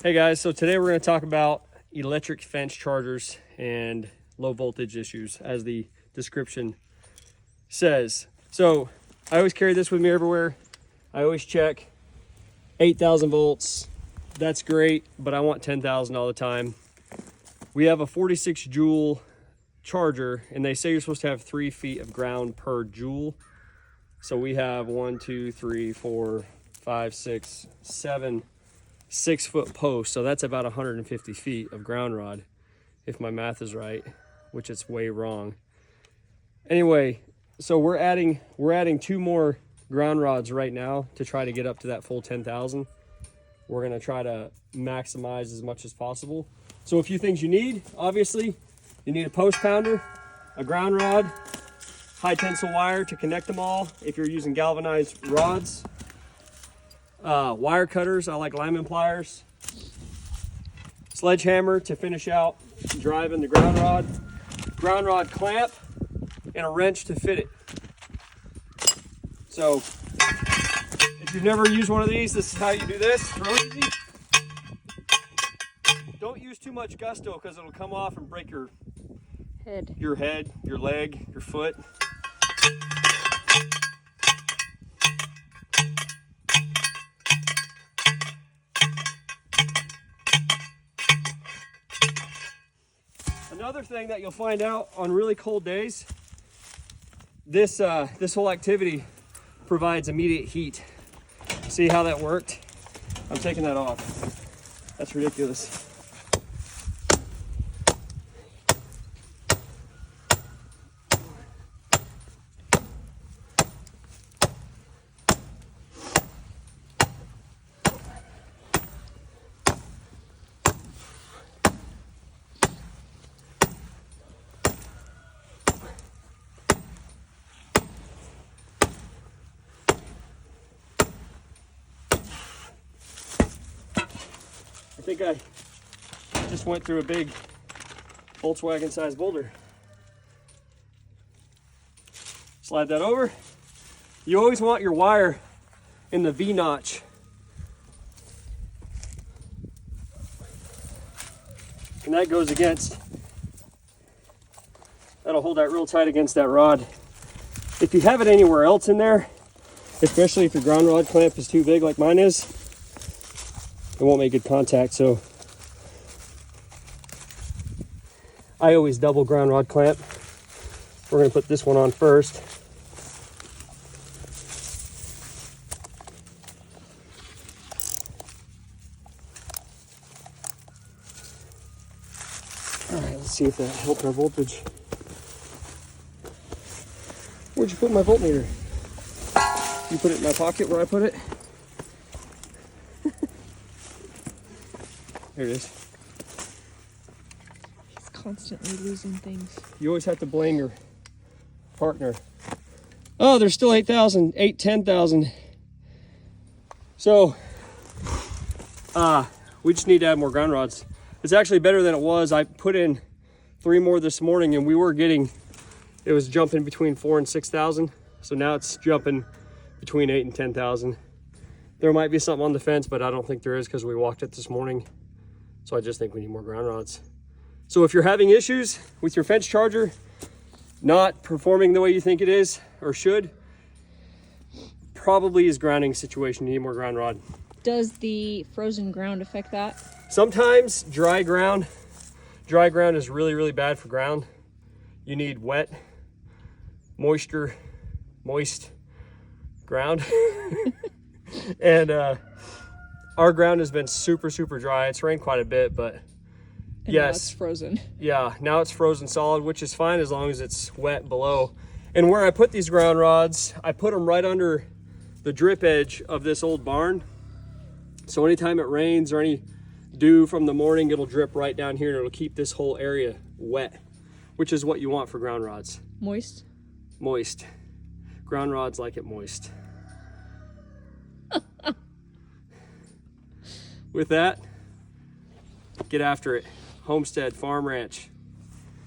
Hey guys, so today we're going to talk about electric fence chargers and low voltage issues, as the description says. So I always carry this with me everywhere. I always check 8,000 volts. That's great, but I want 10,000 all the time. We have a 46 joule charger, and they say you're supposed to have 3 feet of ground per joule. So we have 1, 2, 3, 4, 5, 6, 7 6-foot posts. So that's about 150 feet of ground rod, if my math is right, which it's way wrong. Anyway, so we're adding 2 more ground rods right now to try to get up to that full 10,000. We're gonna try to maximize as much as possible. So a few things you need, obviously, you need a post pounder, a ground rod, high tensile wire to connect them all if you're using galvanized rods, wire cutters, I like lineman pliers, sledgehammer to finish out driving the ground rod clamp, and a wrench to fit it. So if you've never used one of these, this is how you do this. Real easy. Don't use too much gusto because it'll come off and break your head, your leg, your foot. Another thing that you'll find out on really cold days, this whole activity provides immediate heat. See how that worked? I'm taking that off. That's ridiculous. I think I just went through a big Volkswagen sized boulder. Slide that over. You always want your wire in the V notch. And that goes against, that'll hold that real tight against that rod. If you have it anywhere else in there, especially if your ground rod clamp is too big like mine is, it won't make good contact. So I always double ground rod clamp. We're going to put this one on first. All right, let's see if that helped our voltage. Where'd you put my voltmeter? You put it in my pocket where I put it? There it is. He's constantly losing things. You always have to blame your partner. Oh, there's still 8,000, 10,000. So, we just need to add more ground rods. It's actually better than it was. I put in 3 more this morning, and it was jumping between 4,000 and 6,000. So now it's jumping between 8,000 and 10,000. There might be something on the fence, but I don't think there is because we walked it this morning. So I just think we need more ground rods. So if you're having issues with your fence charger not performing the way you think it is or should, probably is grounding situation. You need more ground rod. Does the frozen ground affect that? Sometimes dry ground is really, really bad for ground. You need wet, moist ground. And our ground has been super, super dry. It's rained quite a bit, but and yes, now it's frozen. Yeah, now it's frozen solid, which is fine as long as it's wet below. And where I put these ground rods, I put them right under the drip edge of this old barn. So anytime it rains or any dew from the morning, it'll drip right down here and it'll keep this whole area wet, which is what you want for ground rods. Moist? Moist. Ground rods like it moist. With that, get after it. Homestead, farm, ranch.